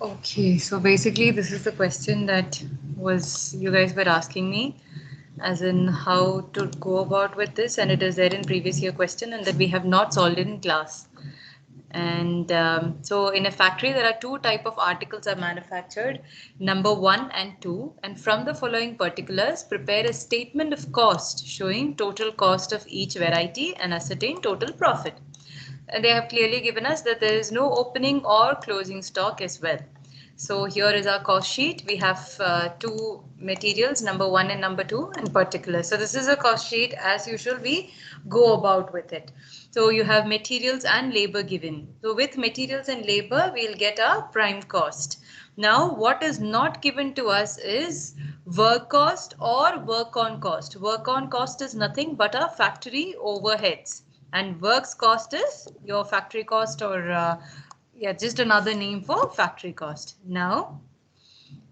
Okay, so basically this is the question that was you guys were asking me, as in how to go about with this, and it is there in previous year question and that we have not solved it in class. And so in a factory, there are two type of articles are manufactured, number 1 and 2. And from the following particulars, prepare a statement of cost showing total cost of each variety and ascertain total profit. And they have clearly given us that there is no opening or closing stock as well. So here is our cost sheet. We have two materials, number 1 and number 2, and particulars. So this is a cost sheet. As usual, we go about with it. So you have materials and labor given. So with materials and labor, we'll get our prime cost. Now, what is not given to us is work cost or work on cost. Work on cost is nothing but our factory overheads. And works cost is your factory cost, or yeah, just another name for factory cost. Now,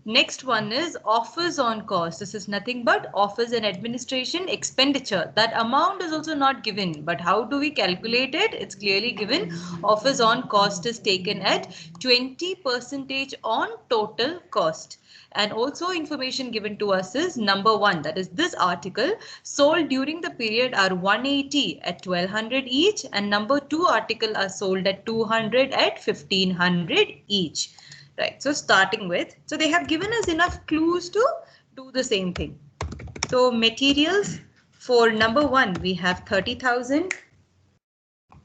next one is offers on cost. This is nothing but offers and administration expenditure. That amount is also not given, but how do we calculate it? It's clearly given. Offers on cost is taken at 20% on total cost. And also information given to us is number 1, that is this article sold during the period are 180 at 1200 each, and number 2 article are sold at 200 at 1500 each. Right, so starting with, so they have given us enough clues to do the same thing. So materials for number 1, we have 30,000.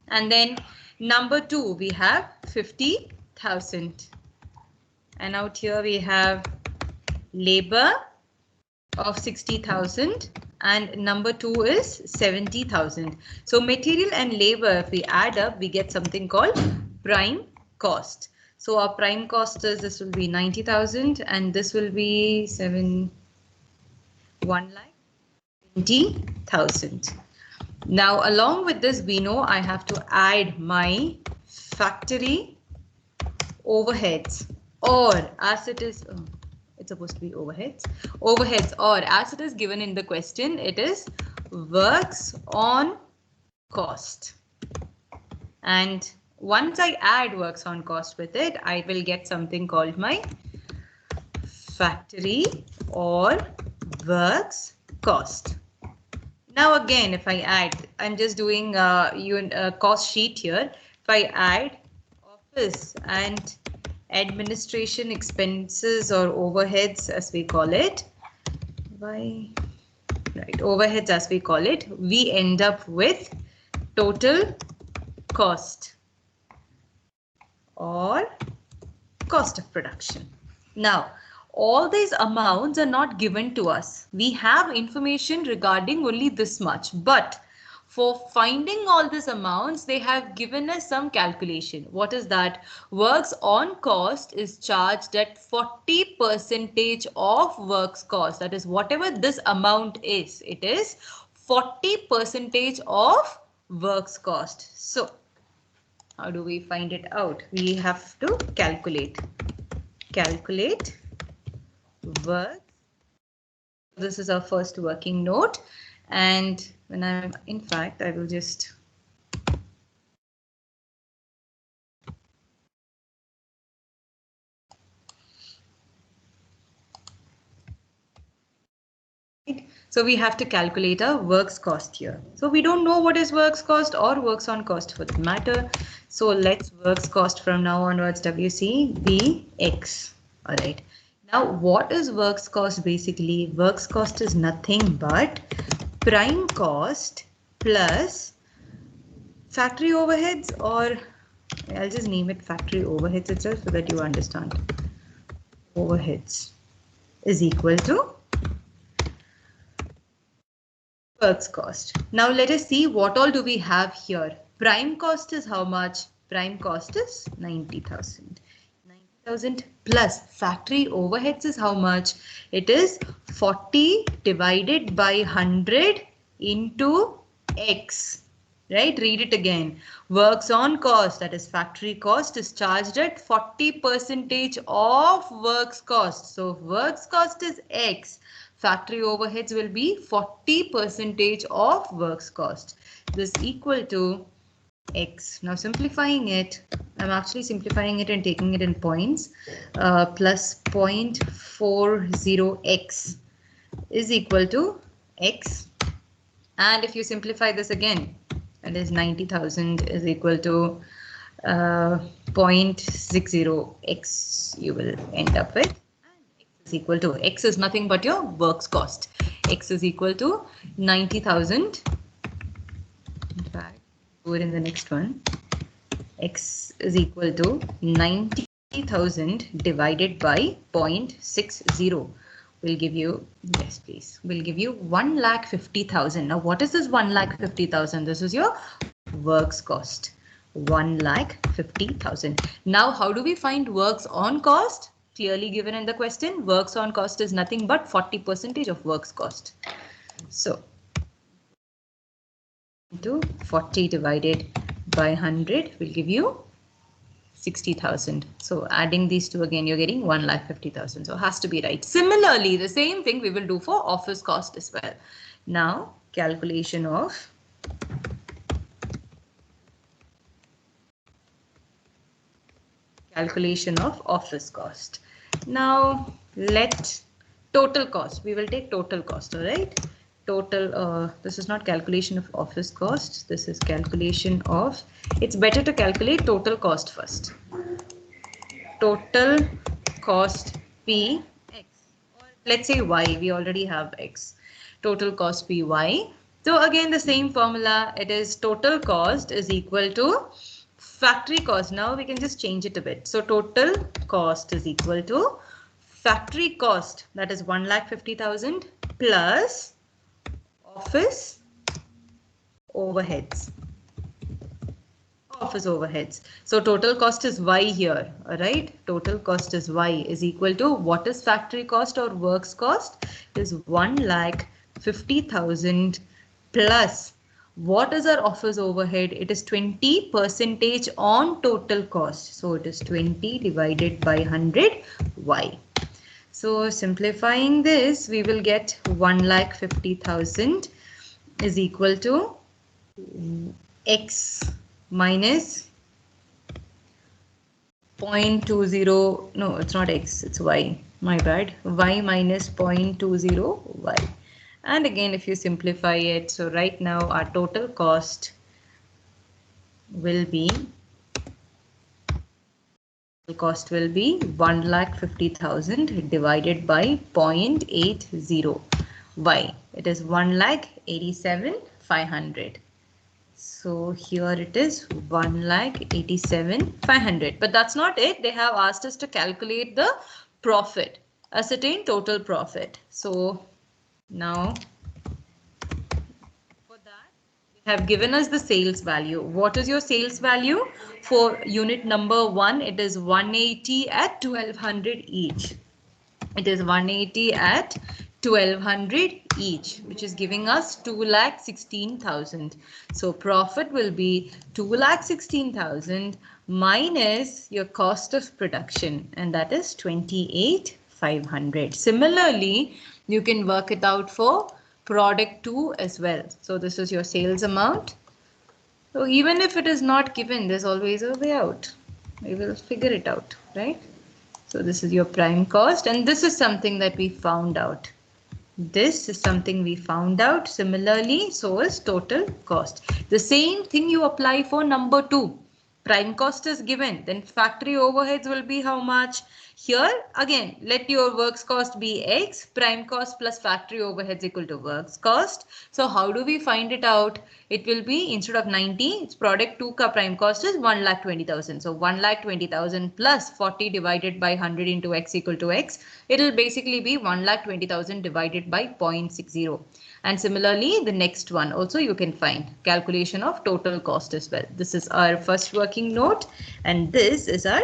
And then number 2, we have 50,000. And out here we have labor of 60,000. And number 2 is 70,000. So material and labor, if we add up, we get something called prime cost. So our prime cost is, this will be 90,000 and this will be 1,20,000. Now, along with this, we know I have to add my factory overheads, or as it is, it's supposed to be overheads, or as it is given in the question, it is works on cost. And once I add works on cost with it, I will get something called my factory or works cost. Now again, if I add, I'm just doing a cost sheet here. If I add office and administration expenses or overheads as we call it, overheads as we call it, we end up with total cost or cost of production. Now, all these amounts are not given to us. We have information regarding only this much, but for finding all these amounts, they have given us some calculation. What is that? Works on cost is charged at 40% of works cost. That is, whatever this amount is, it is 40% of works cost. So, how do we find it out? We have to calculate works. This is our first working note. And when I'm, in fact, I will just so we have to calculate our works cost here. So we don't know what is works cost or works on cost for the matter. So let's works cost from now onwards WC be X. All right. Now what is works cost basically? Works cost is nothing but prime cost plus factory overheads, or I'll just name it factory overheads itself so that you understand. Overheads is equal to works cost. Now let us see what all do we have here. Prime cost is how much? Prime cost is 90,000. 90,000 plus factory overheads is how much? It is 40 divided by 100 into X. right? Read it again. Works on cost, that is factory cost, is charged at 40% of works cost. So works cost is X. Factory overheads will be 40% of works cost. This equal to X. Now simplifying it, I'm actually simplifying it and taking it in points. Plus 0.40x is equal to X. And if you simplify this again, that is 90,000 is equal to 0.60x you will end up with. X is equal to, X is nothing but your works cost. X is equal to 90,000. In fact, do it in the next one. X is equal to 90,000 divided by 0.60 will give you, yes please, will give you 1,50,000. Now what is this 1,50,000? This is your works cost. 1,50,000. Now how do we find works on cost? Clearly given in the question, works on cost is nothing but 40% of works cost. So into 40 divided by 100 will give you 60,000. So adding these two again, you're getting 1,50,000. So it has to be right. Similarly, the same thing we will do for office cost as well. Now, calculation of office cost. Now, let total cost. We will take total cost, all right? Total, this is not calculation of office cost. This is calculation of, it's better to calculate total cost first. Total cost P X, or let's say Y, we already have X. Total cost PY. So again, the same formula, it is total cost is equal to factory cost. Now we can just change it a bit. So total cost is equal to factory cost, that is 1,50,000 plus office overheads. So total cost is Y here, all right? Total cost is Y is equal to, what is factory cost or works cost? Is 1,50,000 plus, what is our office overhead? It is 20% on total cost. So it is 20 divided by 100 Y. So simplifying this, we will get 1,50,000 is equal to X minus 0.20, no, it's not X, it's Y, my bad, Y minus 0.20 Y. And again, if you simplify it, so right now our total cost will be 1,50,000 divided by 0.80 Y. It is 1,87,500. So here it is 1,87,500. But that's not it. They have asked us to calculate the profit, ascertain total profit. So now for that, they have given us the sales value. What is your sales value? For unit number 1, it is 180 at 1,200 each. It is 180 at 1,200 each, which is giving us 2,16,000. So profit will be 2,16,000 minus your cost of production, and that is 28,500. Similarly, you can work it out for product 2 as well. So this is your sales amount. So even if it is not given, there's always a way out. We will figure it out, right? So this is your prime cost, and this is something that we found out. This is something we found out. Similarly, so is total cost. The same thing you apply for number 2. Prime cost is given, then factory overheads will be how much? Here again, let your works cost be X, prime cost plus factory overheads equal to works cost. So how do we find it out? It will be, instead of 90, its product 2 ka prime cost is 1,20,000. So 1,20,000 plus 40 divided by 100 into X equal to X. It will basically be 1,20,000 divided by 0.60. And similarly, the next one also you can find calculation of total cost as well. This is our first working note, and this is our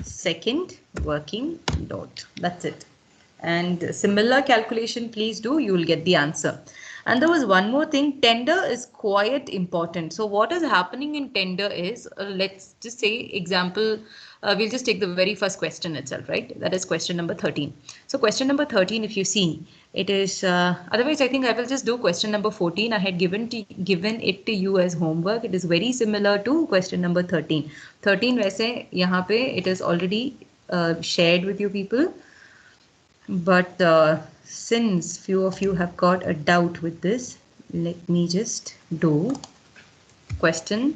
second working note. That's it. And similar calculation, please do, you will get the answer. And there was one more thing, tender is quite important. So what is happening in tender is, let's just say example, we'll just take the very first question itself, right? That is question number 13. So question number 13, if you see, it is, otherwise I think I will just do question number 14. I had given it to you as homework. It is very similar to question number 13. 13 वैसे यहाँ पे it is already shared with you people. But since few of you have got a doubt with this, let me just do question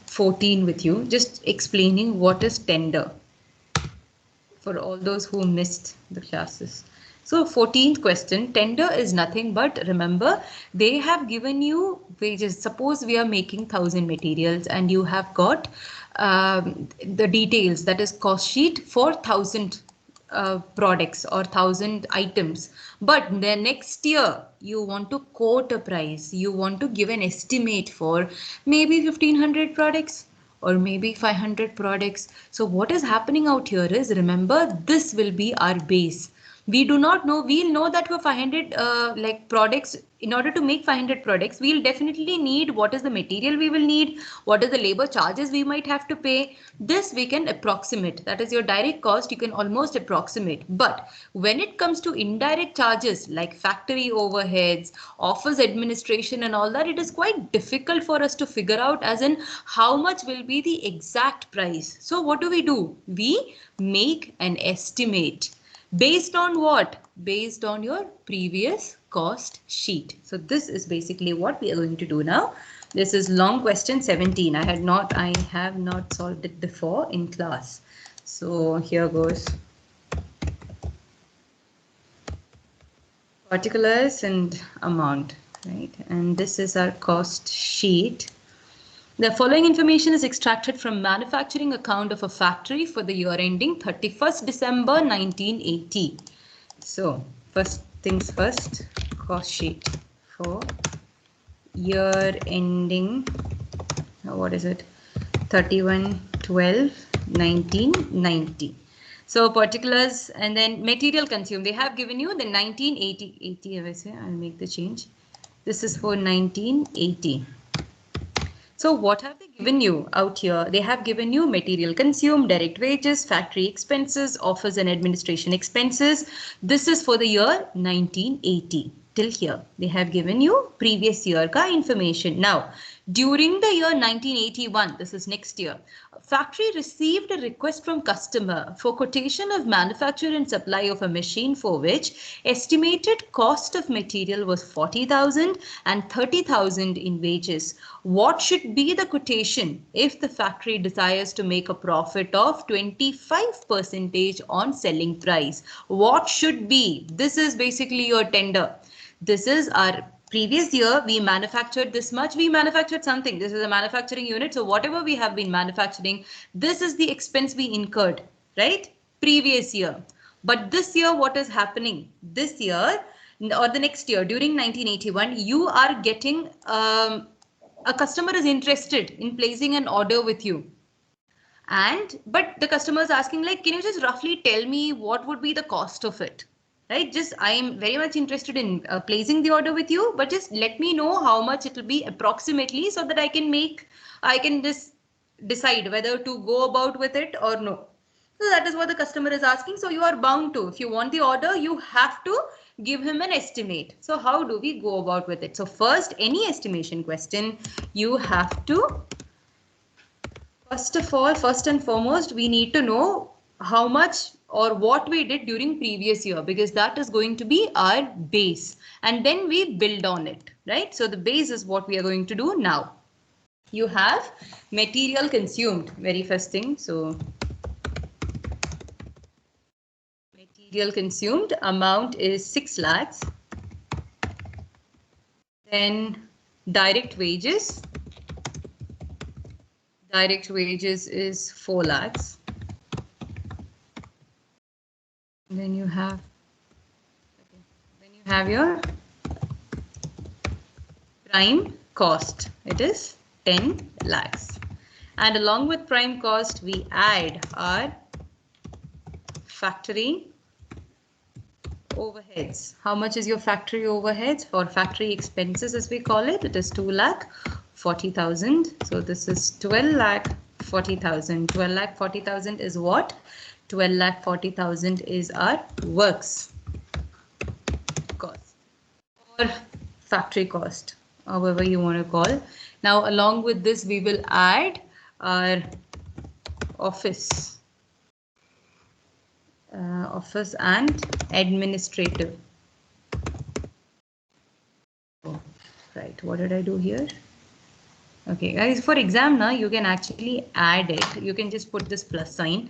14 with you, just explaining what is tender for all those who missed the classes. So 14th question, tender is nothing but, remember, they have given you wages. Suppose we are making 1000 materials and you have got the details, that is cost sheet for 1000 products or 1000 items. But the next year you want to quote a price, you want to give an estimate for maybe 1500 products or maybe 500 products. So what is happening out here is, remember, this will be our base. We do not know, we'll know that for 500 like products, in order to make 500 products, we'll definitely need what is the material we will need, what is the labor charges we might have to pay. This we can approximate. That is your direct cost, you can almost approximate. But when it comes to indirect charges like factory overheads, office administration and all that, it is quite difficult for us to figure out as in how much will be the exact price. So what do? We make an estimate. Based on what? Based on your previous cost sheet. So this is basically what we are going to do now. This is long question 17. I have not solved it before in class. So here goes. Particulars and amount, right? And this is our cost sheet. The following information is extracted from manufacturing account of a factory for the year ending 31st December 1980. So first things first, cost sheet for year ending, what is it? 31/12/1990. So particulars and then material consumed. They have given you the 1980. I'll make the change. This is for 1980. So what have they given you out here? They have given you material consumed, direct wages, factory expenses, office and administration expenses. This is for the year 1980. Till here, they have given you previous year ka information. Now, during the year 1981, this is next year, factory received a request from customer for quotation of manufacture and supply of a machine for which estimated cost of material was 40,000 and 30,000 in wages. What should be the quotation if the factory desires to make a profit of 25% on selling price? What should be? This is basically your tender. This is our previous year, we manufactured this much, we manufactured something. This is a manufacturing unit. So whatever we have been manufacturing, this is the expense we incurred, right? Previous year. But this year, what is happening? This year or the next year, during 1981, you are getting, a customer is interested in placing an order with you. But the customer is asking, like, can you just roughly tell me what would be the cost of it? Right, just I am very much interested in placing the order with you, but just let me know how much it will be approximately so that I can just decide whether to go about with it or no. So that is what the customer is asking. So you are bound to, if you want the order, you have to give him an estimate. So how do we go about with it? So first, any estimation question, you have to, first of all, first and foremost, we need to know how much or what we did during previous year, because that is going to be our base, and then we build on it, right? So the base is what we are going to do now. You have material consumed, very first thing. So material consumed amount is 6 lakhs. Then direct wages. Direct wages is 4 lakhs. Then you have your prime cost. It is 10 lakhs. And along with prime cost, we add our factory overheads. How much is your factory overheads or factory expenses as we call it? It is 2,40,000. So this is 12,40,000. 12,40,000 is what? 12,40,000 is our works cost or factory cost, however you want to call. Now along with this we will add our office and administrative. Oh, right, what did I do here? Okay guys, for exam now you can actually add it, you can just put this plus sign,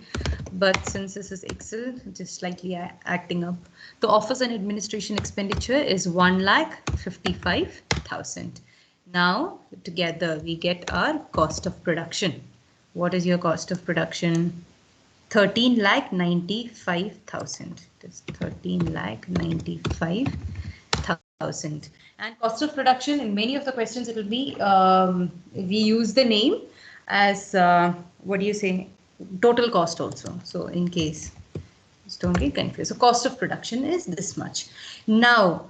but since this is Excel, just slightly acting up. The office and administration expenditure is 1,55,000. Now together we get our cost of production. What is your cost of production? 13,95,000. It is 13,95,000. And cost of production, in many of the questions it will be we use the name as what do you say, total cost also. So in case, just don't get confused. So cost of production is this much. Now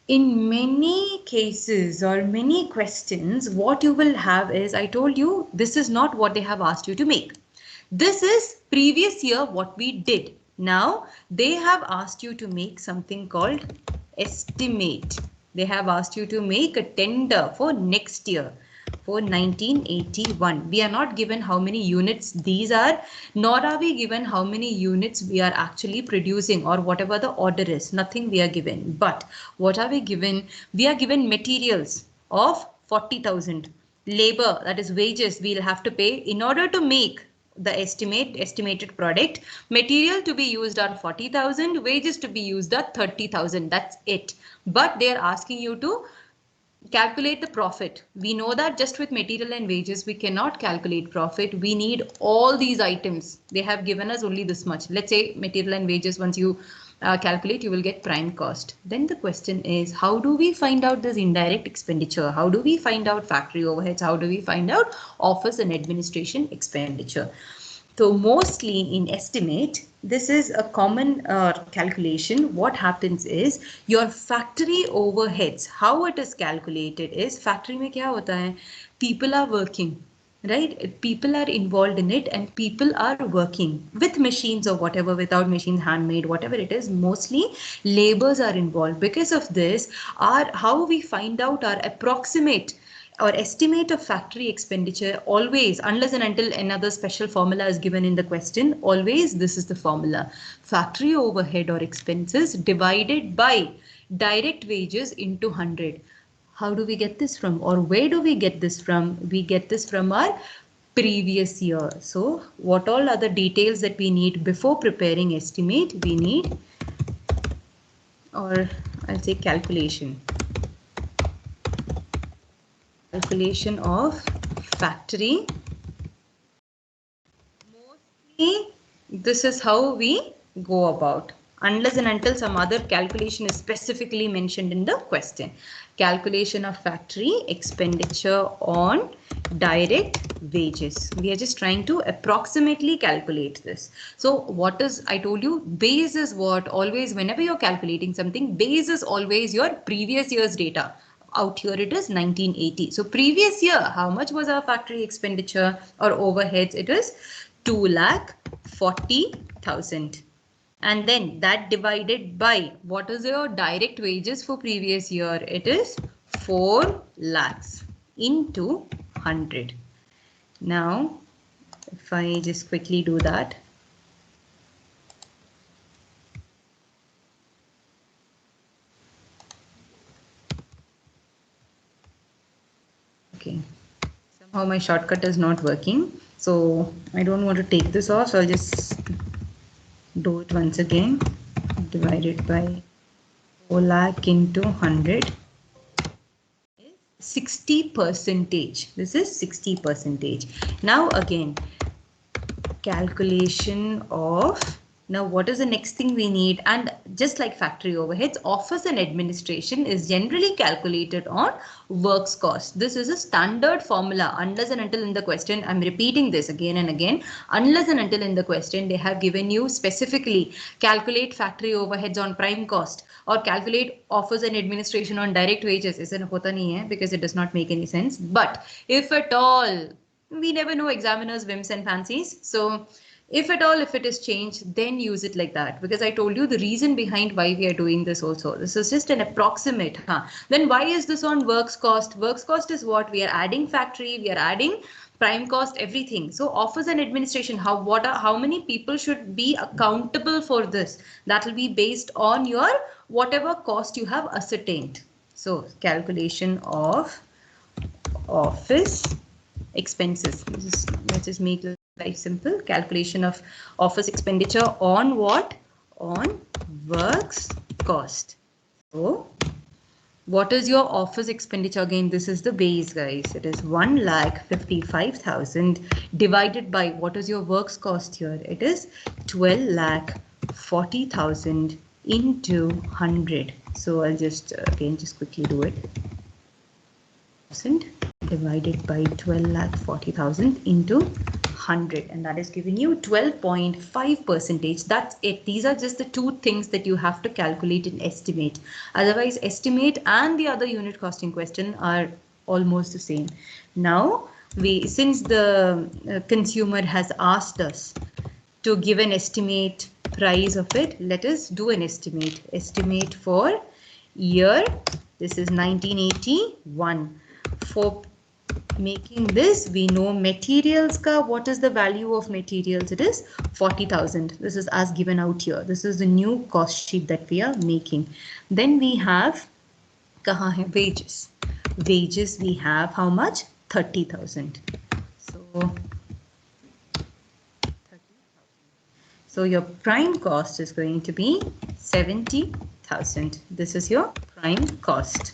in many cases or many questions, what you will have is, I told you this is not what they have asked you to make. This is previous year what we did. Now they have asked you to make something called estimate. They have asked you to make a tender for next year, for 1981. We are not given how many units these are, nor are we given how many units we are actually producing or whatever the order is. Nothing we are given. But what are we given? We are given materials of 40,000. Labor, that is wages, we'll have to pay in order to make the estimated product. Material to be used are 40,000, wages to be used are 30,000. That's it. But they are asking you to calculate the profit. We know that just with material and wages we cannot calculate profit. We need all these items. They have given us only this much. Let's say material and wages, once you calculate, you will get prime cost. Then the question is, how do we find out this indirect expenditure? How do we find out factory overheads? How do we find out office and administration expenditure? So mostly in estimate, this is a common calculation. What happens is your factory overheads, how it is calculated is, factory mein kya hota hai? People are working, right? People are involved in it and people are working with machines or whatever, without machines, handmade, whatever it is, mostly labors are involved. Because of this, how we find out our approximate or estimate of factory expenditure, always, unless and until another special formula is given in the question, always this is the formula: factory overhead or expenses divided by direct wages into 100. How do we get this from, or where do we get this from? We get this from our previous year. So what all are the details that we need before preparing estimate? We need, or I'll say calculation of factory. Mostly this is how we go about, unless and until some other calculation is specifically mentioned in the question. Calculation of factory expenditure on direct wages. We are just trying to approximately calculate this. So what is, I told you, base is what? Always, whenever you're calculating something, base is always your previous year's data. Out here it is 1980. So previous year, how much was our factory expenditure or overheads? It is 2,40,000. And then that divided by, what is your direct wages for previous year? It is 4 lakhs into 100. Now, if I just quickly do that. Okay, somehow my shortcut is not working, so I don't want to take this off, so I'll just do it once again. Divided by 4 lakh into 100 is 60%. This is 60%. Now again, calculation of Now, what is the next thing we need? And just like factory overheads, office and administration is generally calculated on works cost. This is a standard formula unless and until in the question, I'm repeating this again and again, unless and until in the question they have given you specifically calculate factory overheads on prime cost or calculate office and administration on direct wages. Isn't hota nahi hai because it does not make any sense. But if at all, we never know examiners' whims and fancies. So if at all, if it is changed, then use it like that. Because I told you the reason behind why we are doing this also. This is just an approximate. Then why is this on works cost? Works cost is what? We are adding factory, we are adding prime cost, everything. So office and administration, how many people should be accountable for this? That will be based on your whatever cost you have ascertained. So calculation of office expenses. Let's just make life simple. Calculation of office expenditure on what? On works cost. So what is your office expenditure? Again, this is the base, guys. It is 1,55,000 divided by what is your works cost here? It is 12,40,000 into 100. So I'll just again just quickly do it. Divided by 12,40,000 into 100, and that is giving you 12.5%. That's it. These are just the two things that you have to calculate and estimate. Otherwise, estimate and the other unit costing question are almost the same. Now, since the consumer has asked us to give an estimate price of it, let us do an estimate. Estimate for year, this is 1981. For making this, we know materials ka, what is the value of materials? It is 40,000. This is as given out here. This is the new cost sheet that we are making. Then we have kahan hai wages. Wages we have how much? 30,000. So your prime cost is going to be 70,000. This is your prime cost.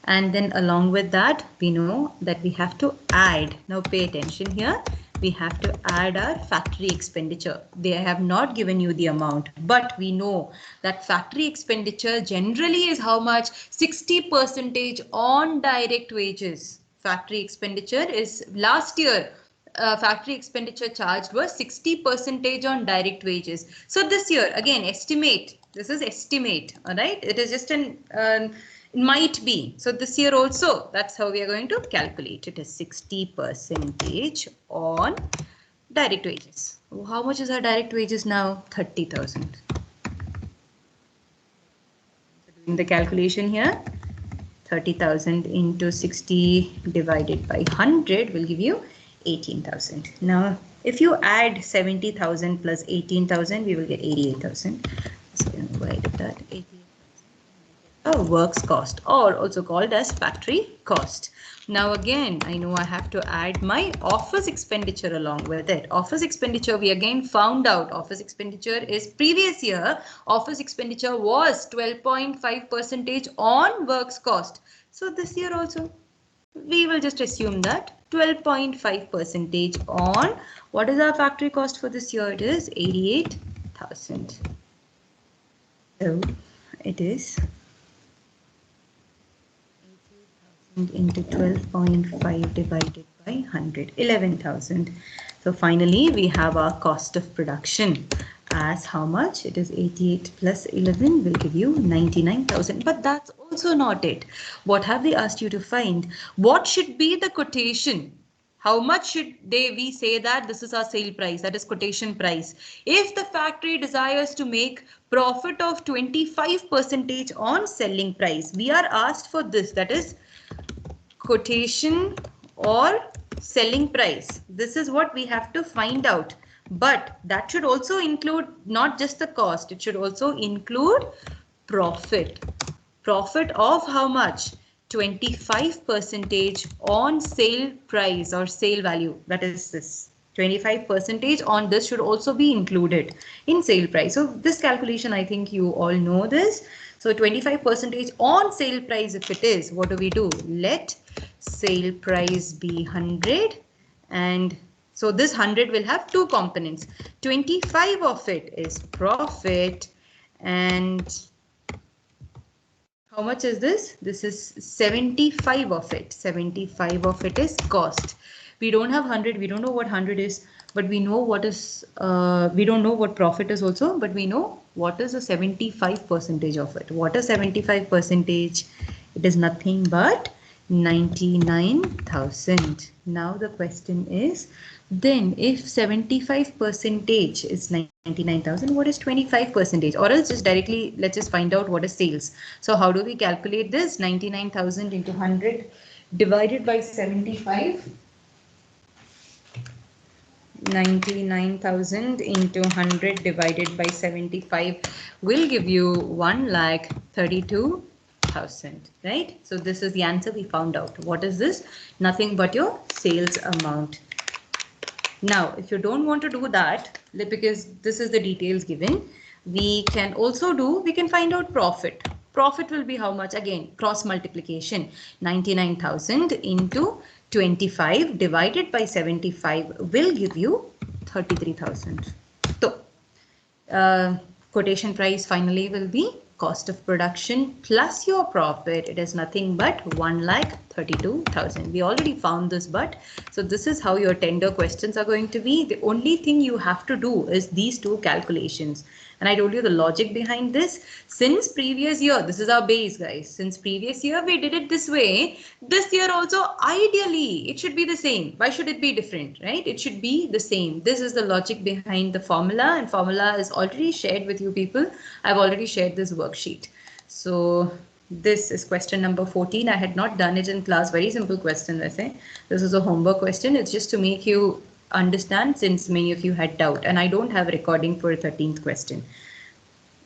And then along with that, we know that we have to add. Now pay attention here. We have to add our factory expenditure. They have not given you the amount, but we know that factory expenditure generally is how much? 60% on direct wages. Factory expenditure is last year. Factory expenditure charged was 60% on direct wages. So this year, again, estimate. This is estimate, all right? It is just an might be. So this year also, that's how we are going to calculate. It is 60% on direct wages. How much is our direct wages now? 30,000. Doing the calculation here, 30,000 into 60 divided by 100 will give you 18,000. Now, if you add 70,000 plus 18,000, we will get 88,000. So why did that? 88,000. Works cost, or also called as factory cost. Now again, I know I have to add my office expenditure along with it. Office expenditure, we again found out office expenditure is previous year. Office expenditure was 12.5% on works cost. So this year also, we will just assume that 12.5% on what is our factory cost for this year? It is 88,000. So it is into 12.5 divided by 100, 11,000. So finally, we have our cost of production as how much? It is 88 plus 11 will give you 99,000. But that's also not it. What have they asked you to find? What should be the quotation? How much should we say that this is our sale price, that is quotation price. If the factory desires to make profit of 25% on selling price, we are asked for this, that is quotation or selling price. This is what we have to find out. But that should also include not just the cost, it should also include profit. Profit of how much? 25% on sale price or sale value. That is this. 25% on this should also be included in sale price. So this calculation, I think you all know this. So 25% on sale price, if it is, what do we do? Let sale price be 100 and So this 100 will have two components. 25 of it is profit, and how much is this? This is 75 of it. 75 of it is cost. We don't have 100. We don't know what 100 is, but we know what is, we don't know what profit is also, but we know what is the 75% of it. What is 75%? It is nothing but 99,000. Now the question is, then if 75% is 99,000, what is 25%? Or else just directly, let's just find out what is sales. So how do we calculate this? 99,000 into 100 divided by 75. 99,000 into 100 divided by 75 will give you 1,32,000, right? So this is the answer we found out. What is this? Nothing but your sales amount. Now, if you don't want to do that, because this is the details given, we can find out profit. Profit will be how much? Again, cross multiplication. 99,000 into 25 divided by 75 will give you 33,000. So, quotation price finally will be cost of production plus your profit. It is nothing but 1,32,000. We already found this, but so this is how your tender questions are going to be. The only thing you have to do is these two calculations. And I told you the logic behind this. Since previous year, this is our base, guys. Since previous year we did it this way, this year also ideally it should be the same. Why should it be different, right? It should be the same. This is the logic behind the formula, and formula is already shared with you people. I've already shared this worksheet. So this is question number 14. I had not done it in class. Very simple question, I say. This is a homework question. It's just to make you understand, since many of you had doubt, and I don't have a recording for 13th question.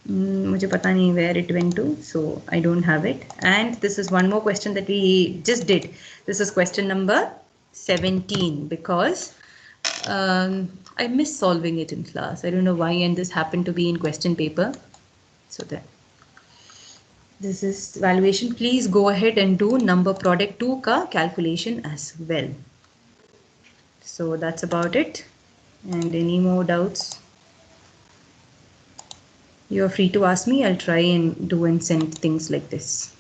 मुझे पता नहीं where it went to, so I don't have it. And this is one more question that we just did. This is question number 17, because I missed solving it in class. I don't know why, and this happened to be in question paper. So there. This is valuation. Please go ahead and do number product 2 ka calculation as well. So that's about it. And any more doubts, you're free to ask me. I'll try and do and send things like this.